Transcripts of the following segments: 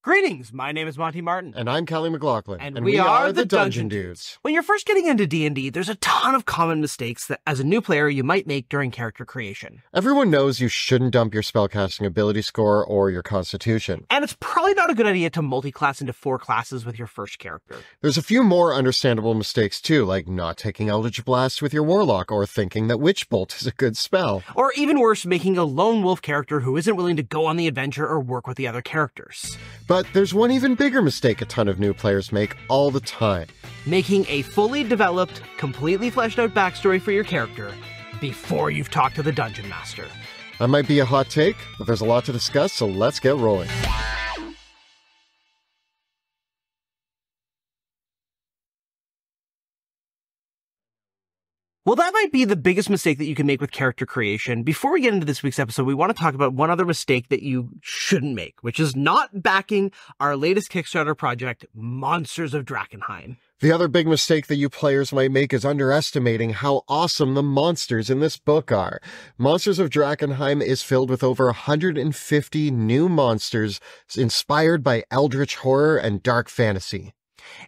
Greetings, my name is Monty Martin. And I'm Kelly McLaughlin. And we are the Dungeon Dudes. When you're first getting into D&D, there's a ton of common mistakes that, as a new player, you might make during character creation. Everyone knows you shouldn't dump your spellcasting ability score or your constitution. And it's probably not a good idea to multi-class into 4 classes with your first character. There's a few more understandable mistakes too, like not taking Eldritch Blast with your Warlock or thinking that Witch Bolt is a good spell. Or even worse, making a lone wolf character who isn't willing to go on the adventure or work with the other characters. But there's one even bigger mistake a ton of new players make all the time. Making a fully developed, completely fleshed out backstory for your character before you've talked to the Dungeon Master. That might be a hot take, but there's a lot to discuss, so let's get rolling. Well, that might be the biggest mistake that you can make with character creation. Before we get into this week's episode, we want to talk about one other mistake that you shouldn't make, which is not backing our latest Kickstarter project, Monsters of Drakkenheim. The other big mistake that you players might make is underestimating how awesome the monsters in this book are. Monsters of Drakkenheim is filled with over 150 new monsters inspired by eldritch horror and dark fantasy.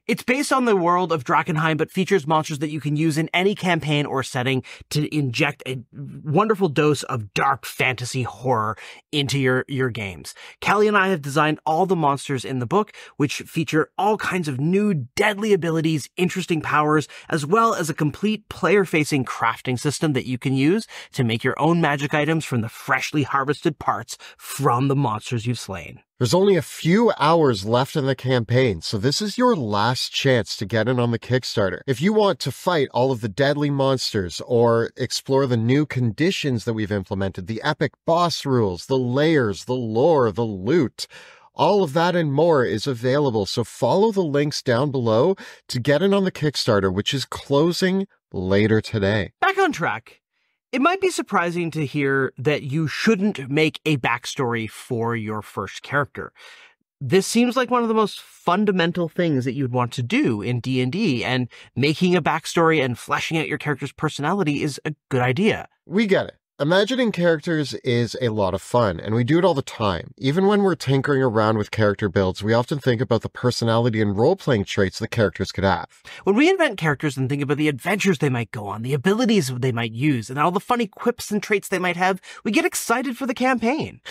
It's based on the world of Drakkenheim, but features monsters that you can use in any campaign or setting to inject a wonderful dose of dark fantasy horror into your games. Callie and I have designed all the monsters in the book, which feature all kinds of new deadly abilities, interesting powers, as well as a complete player-facing crafting system that you can use to make your own magic items from the freshly harvested parts from the monsters you've slain. There's only a few hours left in the campaign, so this is your last chance to get in on the Kickstarter. If you want to fight all of the deadly monsters or explore the new conditions that we've implemented, the epic boss rules, the layers, the lore, the loot, all of that and more is available, so follow the links down below to get in on the Kickstarter, which is closing later today. Back on track. It might be surprising to hear that you shouldn't make a backstory for your first character. This seems like one of the most fundamental things that you'd want to do in D&D, and making a backstory and fleshing out your character's personality is a good idea. We get it. Imagining characters is a lot of fun, and we do it all the time. Even when we're tinkering around with character builds, we often think about the personality and role-playing traits the characters could have. When we invent characters and think about the adventures they might go on, the abilities they might use, and all the funny quips and traits they might have, we get excited for the campaign.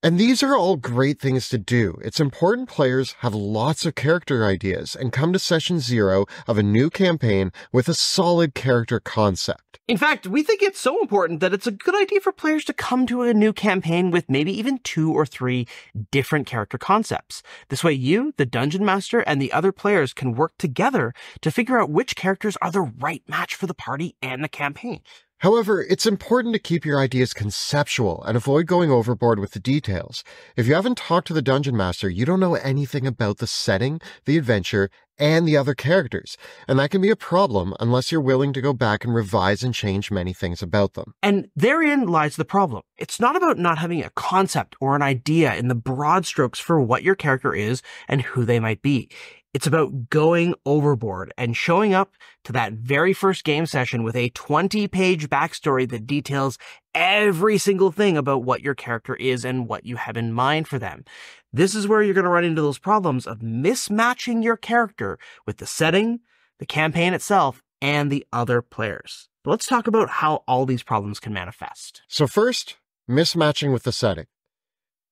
And these are all great things to do. It's important players have lots of character ideas and come to session 0 of a new campaign with a solid character concept. In fact, we think it's so important that it's a good idea for players to come to a new campaign with maybe even 2 or 3 different character concepts. This way you, the Dungeon Master, and the other players can work together to figure out which characters are the right match for the party and the campaign. However, it's important to keep your ideas conceptual and avoid going overboard with the details. If you haven't talked to the Dungeon Master, you don't know anything about the setting, the adventure, and the other characters, and that can be a problem unless you're willing to go back and revise and change many things about them. And therein lies the problem. It's not about not having a concept or an idea in the broad strokes for what your character is and who they might be. It's about going overboard and showing up to that very first game session with a 20-page backstory that details every single thing about what your character is and what you have in mind for them. This is where you're going to run into those problems of mismatching your character with the setting, the campaign itself, and the other players. But let's talk about how all these problems can manifest. So first, mismatching with the setting.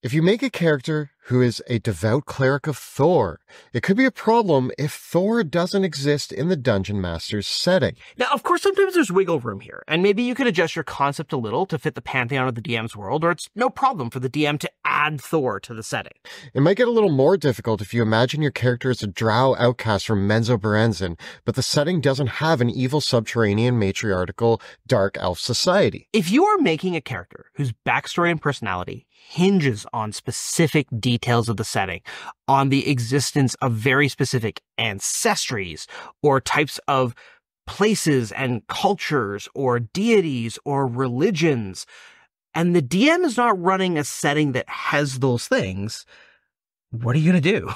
If you make a character who is a devout cleric of Thor, it could be a problem if Thor doesn't exist in the Dungeon Master's setting. Now, of course, sometimes there's wiggle room here, and maybe you could adjust your concept a little to fit the pantheon of the DM's world, or it's no problem for the DM to add Thor to the setting. It might get a little more difficult if you imagine your character as a drow outcast from Menzoberranzan, but the setting doesn't have an evil subterranean matriarchal dark elf society. If you are making a character whose backstory and personality hinges on specific details of the setting, on the existence of very specific ancestries or types of places and cultures or deities or religions, and the DM is not running a setting that has those things, what are you going to do?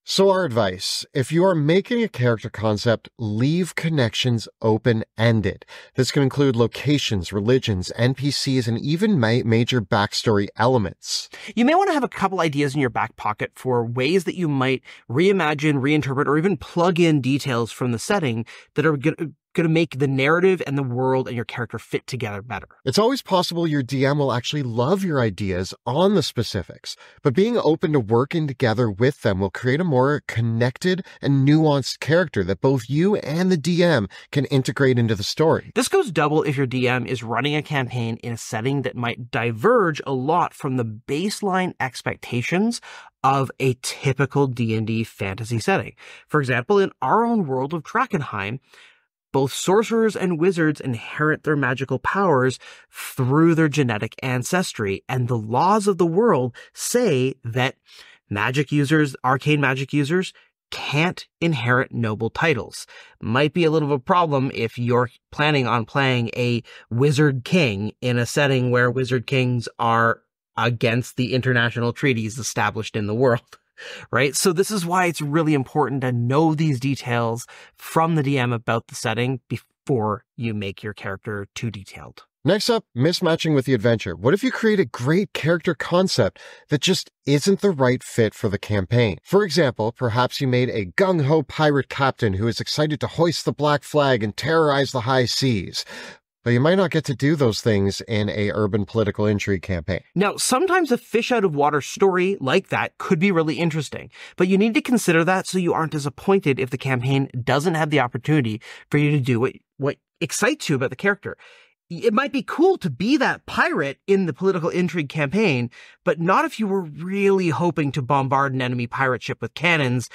So our advice, if you are making a character concept, leave connections open-ended. This can include locations, religions, NPCs, and even major backstory elements. You may want to have a couple ideas in your back pocket for ways that you might reimagine, reinterpret, or even plug in details from the setting that are going to make the narrative and the world and your character fit together better. It's always possible your DM will actually love your ideas on the specifics, but being open to working together with them will create a more connected and nuanced character that both you and the DM can integrate into the story. This goes double if your DM is running a campaign in a setting that might diverge a lot from the baseline expectations of a typical D&D fantasy setting. For example, in our own world of Drakkenheim, both sorcerers and wizards inherit their magical powers through their genetic ancestry, and the laws of the world say that magic users, arcane magic users, can't inherit noble titles. Might be a little of a problem if you're planning on playing a wizard king in a setting where wizard kings are against the international treaties established in the world. Right? So this is why it's really important to know these details from the DM about the setting before you make your character too detailed. Next up, mismatching with the adventure. What if you create a great character concept that just isn't the right fit for the campaign? For example, perhaps you made a gung-ho pirate captain who is excited to hoist the black flag and terrorize the high seas. But you might not get to do those things in a urban political intrigue campaign. Now, sometimes a fish out of water story like that could be really interesting, but you need to consider that so you aren't disappointed if the campaign doesn't have the opportunity for you to do what excites you about the character. It might be cool to be that pirate in the political intrigue campaign, but not if you were really hoping to bombard an enemy pirate ship with cannons,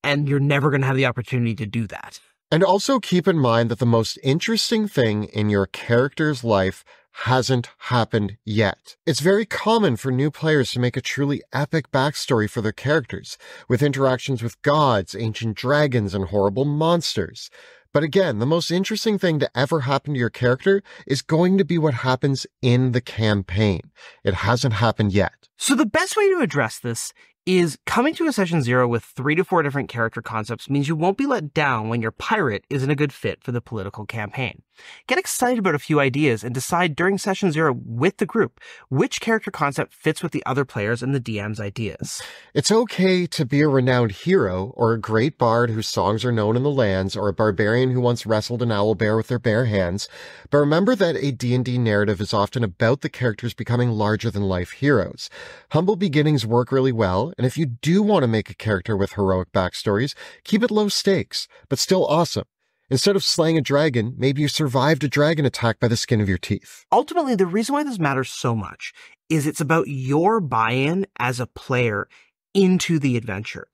and you're never going to have the opportunity to do that. And also keep in mind that the most interesting thing in your character's life hasn't happened yet. It's very common for new players to make a truly epic backstory for their characters, with interactions with gods, ancient dragons, and horrible monsters. But again, the most interesting thing to ever happen to your character is going to be what happens in the campaign. It hasn't happened yet. So the best way to address this is coming to a session 0 with 3 to 4 different character concepts means you won't be let down when your pirate isn't a good fit for the political campaign. Get excited about a few ideas and decide during session 0 with the group which character concept fits with the other players and the DM's ideas. It's okay to be a renowned hero, or a great bard whose songs are known in the lands, or a barbarian who once wrestled an owlbear with their bare hands, but remember that a D&D narrative is often about the characters becoming larger-than-life heroes. Humble beginnings work really well, and if you do want to make a character with heroic backstories, keep it low stakes, but still awesome. Instead of slaying a dragon, maybe you survived a dragon attack by the skin of your teeth. Ultimately, the reason why this matters so much is it's about your buy-in as a player into the adventure.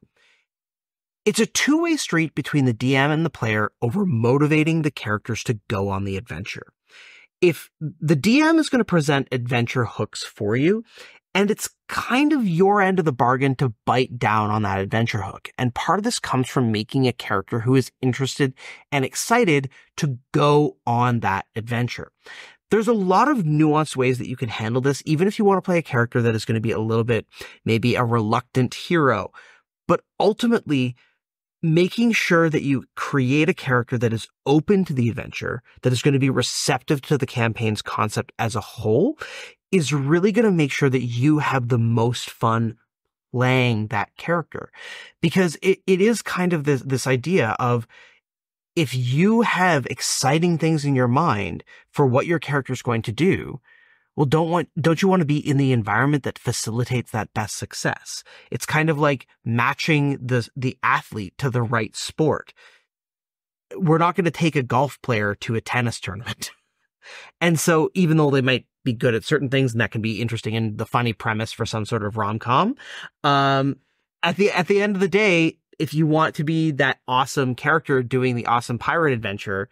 It's a two-way street between the DM and the player over motivating the characters to go on the adventure. If the DM is going to present adventure hooks for you, and it's kind of your end of the bargain to bite down on that adventure hook. And part of this comes from making a character who is interested and excited to go on that adventure. There's a lot of nuanced ways that you can handle this, even if you want to play a character that is going to be a little bit, maybe a reluctant hero. But ultimately, making sure that you create a character that is open to the adventure, that is going to be receptive to the campaign's concept as a whole, is really going to make sure that you have the most fun playing that character. Because it is kind of this idea of, if you have exciting things in your mind for what your character is going to do, well, don't you want to be in the environment that facilitates that best success? It's kind of like matching the athlete to the right sport. We're not going to take a golf player to a tennis tournament. And so even though they might be good at certain things, and that can be interesting and the funny premise for some sort of rom-com, at the end of the day, if you want to be that awesome character doing the awesome pirate adventure,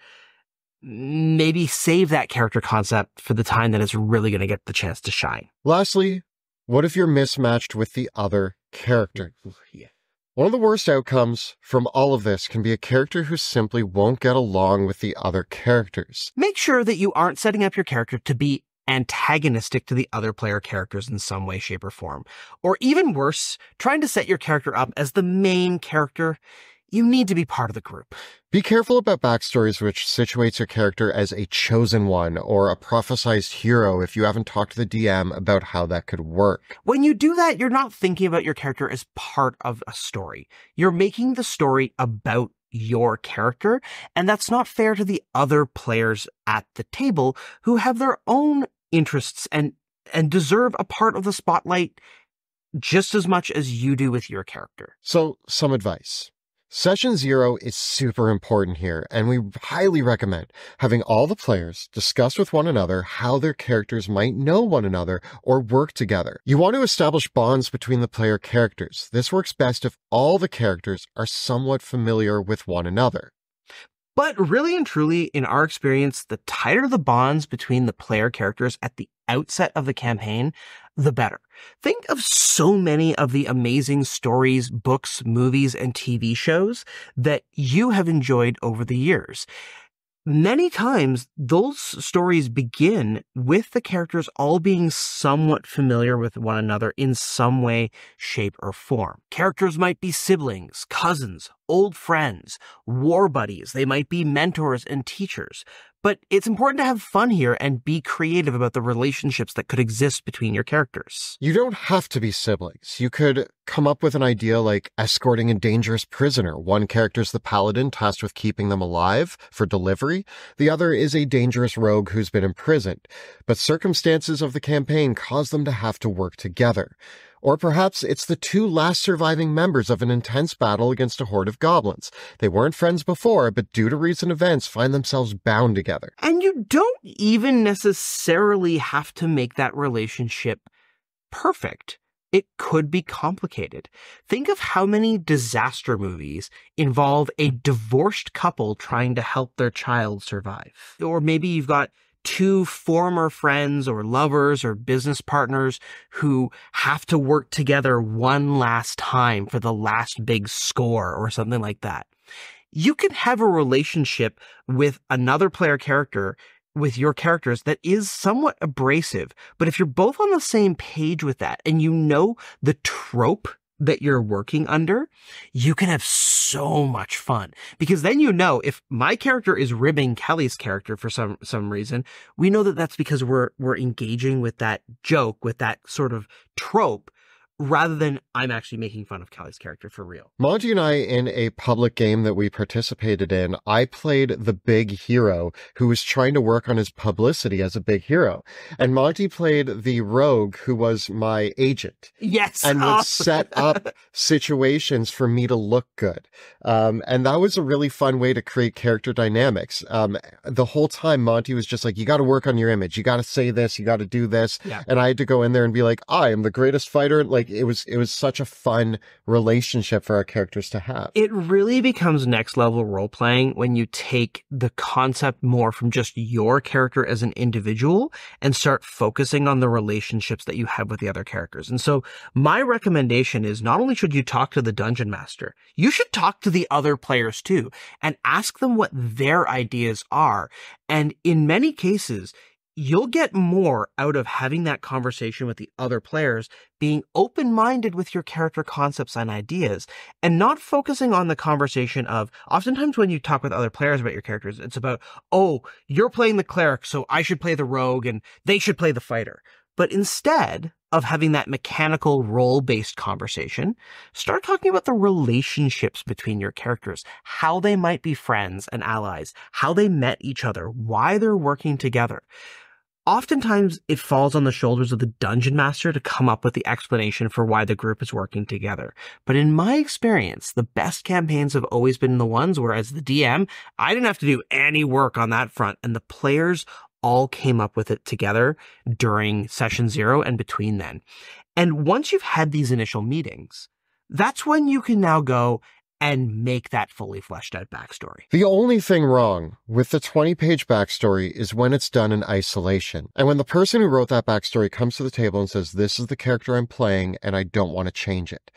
maybe save that character concept for the time that it's really going to get the chance to shine. Lastly, what if you're mismatched with the other character? Yeah. One of the worst outcomes from all of this can be a character who simply won't get along with the other characters. Make sure that you aren't setting up your character to be antagonistic to the other player characters in some way, shape, or form. Or even worse, trying to set your character up as the main character. You need to be part of the group. Be careful about backstories which situates your character as a chosen one or a prophesized hero if you haven't talked to the DM about how that could work. When you do that, you're not thinking about your character as part of a story. You're making the story about your character, and that's not fair to the other players at the table who have their own interests and deserve a part of the spotlight just as much as you do with your character. So, some advice. Session 0 is super important here, and we highly recommend having all the players discuss with one another how their characters might know one another or work together. You want to establish bonds between the player characters. This works best if all the characters are somewhat familiar with one another. But really and truly, in our experience, the tighter the bonds between the player characters at the outset of the campaign, the better. Think of so many of the amazing stories, books, movies, and TV shows that you have enjoyed over the years. Many times, those stories begin with the characters all being somewhat familiar with one another in some way, shape, or form. Characters might be siblings, cousins, old friends, war buddies. They might be mentors and teachers. But it's important to have fun here and be creative about the relationships that could exist between your characters. You don't have to be siblings. You could come up with an idea like escorting a dangerous prisoner. One character's the paladin tasked with keeping them alive for delivery. The other is a dangerous rogue who's been imprisoned. But circumstances of the campaign cause them to have to work together. Or perhaps it's the two last surviving members of an intense battle against a horde of goblins. They weren't friends before, but due to recent events find themselves bound together. And you don't even necessarily have to make that relationship perfect. It could be complicated. Think of how many disaster movies involve a divorced couple trying to help their child survive. Or maybe you've got two former friends or lovers or business partners who have to work together one last time for the last big score or something like that. You can have a relationship with another player character with your characters that is somewhat abrasive, but if you're both on the same page with that and you know the trope that you're working under, you can have so much fun. Because then you know if my character is ribbing Kelly's character for some reason, we know that that's because we're engaging with that joke, with that sort of trope, rather than I'm actually making fun of Kelly's character for real. Monty and I, in a public game that we participated in, I played the big hero who was trying to work on his publicity as a big hero. And Monty played the rogue who was my agent. Yes. And would set up situations for me to look good. And that was a really fun way to create character dynamics. The whole time Monty was just like, you got to work on your image. You got to say this. You got to do this. Yeah. And I had to go in there and be like, I am the greatest fighter. Like, it was such a fun relationship for our characters to have. It really becomes next level role playing when you take the concept more from just your character as an individual and start focusing on the relationships that you have with the other characters. And so my recommendation is not only should you talk to the dungeon master, you should talk to the other players too and ask them what their ideas are. And in many cases, you'll get more out of having that conversation with the other players, being open-minded with your character concepts and ideas, and not focusing on the conversation of, oftentimes when you talk with other players about your characters, it's about, oh, you're playing the cleric, so I should play the rogue, and they should play the fighter. But instead of having that mechanical role-based conversation, start talking about the relationships between your characters, how they might be friends and allies, how they met each other, why they're working together. Oftentimes, it falls on the shoulders of the dungeon master to come up with the explanation for why the group is working together. But in my experience, the best campaigns have always been the ones where, as the DM, I didn't have to do any work on that front, and the players all came up with it together during session 0 and between then. And once you've had these initial meetings, that's when you can now go and make that fully fleshed out backstory. The only thing wrong with the 20-page backstory is when it's done in isolation. And when the person who wrote that backstory comes to the table and says, this is the character I'm playing and I don't want to change it.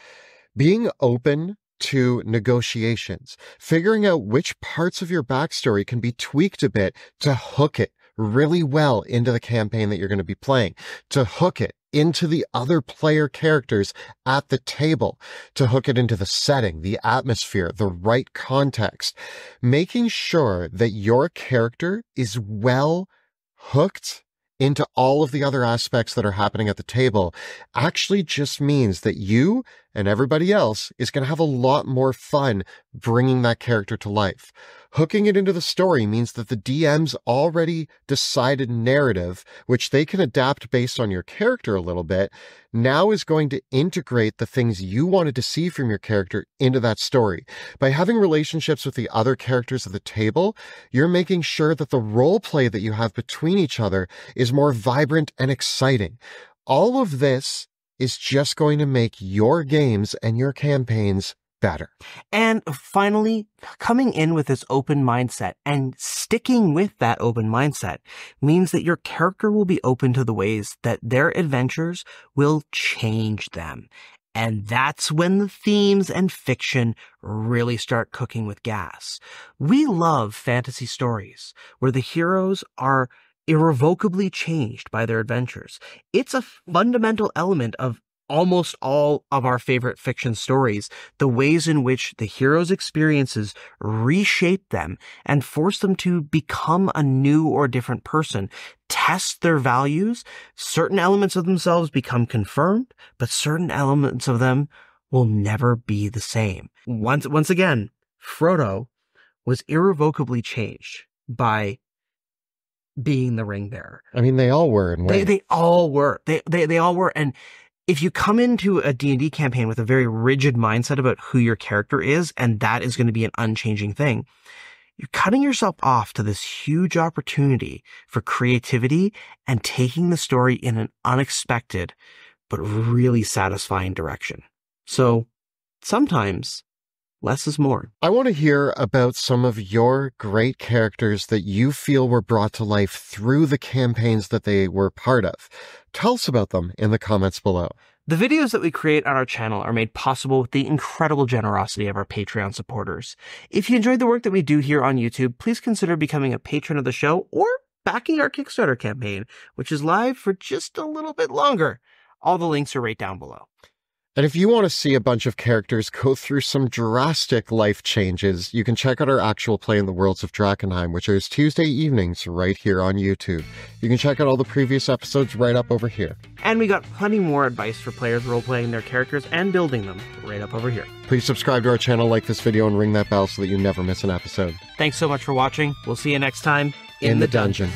Being open to negotiations, figuring out which parts of your backstory can be tweaked a bit to hook it really well into the campaign that you're going to be playing, to hook it into the other player characters at the table, to hook it into the setting, the atmosphere, the right context, making sure that your character is well hooked into all of the other aspects that are happening at the table actually just means that you and everybody else is going to have a lot more fun bringing that character to life. Hooking it into the story means that the DM's already decided narrative, which they can adapt based on your character a little bit, now is going to integrate the things you wanted to see from your character into that story. By having relationships with the other characters at the table, you're making sure that the role play that you have between each other is more vibrant and exciting. All of this is just going to make your games and your campaigns better. And finally, coming in with this open mindset and sticking with that open mindset means that your character will be open to the ways that their adventures will change them. And that's when the themes and fiction really start cooking with gas. We love fantasy stories where the heroes are irrevocably changed by their adventures. It's a fundamental element of almost all of our favorite fiction stories, the ways in which the hero's experiences reshape them and force them to become a new or different person, test their values. Certain elements of themselves become confirmed, but certain elements of them will never be the same. Once again, Frodo was irrevocably changed by being the ring bearer. I mean, they all were in ways. They all were. They all were. And if you come into a D&D campaign with a very rigid mindset about who your character is, and that is going to be an unchanging thing, you're cutting yourself off to this huge opportunity for creativity and taking the story in an unexpected but really satisfying direction. So sometimes less is more. I want to hear about some of your great characters that you feel were brought to life through the campaigns that they were part of. Tell us about them in the comments below. The videos that we create on our channel are made possible with the incredible generosity of our Patreon supporters. If you enjoyed the work that we do here on YouTube, please consider becoming a patron of the show or backing our Kickstarter campaign, which is live for just a little bit longer. All the links are right down below. And if you want to see a bunch of characters go through some drastic life changes, you can check out our actual play in the Worlds of Drakenheim, which airs Tuesday evenings right here on YouTube. You can check out all the previous episodes right up over here. And we got plenty more advice for players role-playing their characters and building them right up over here. Please subscribe to our channel, like this video, and ring that bell so that you never miss an episode. Thanks so much for watching. We'll see you next time in the dungeon.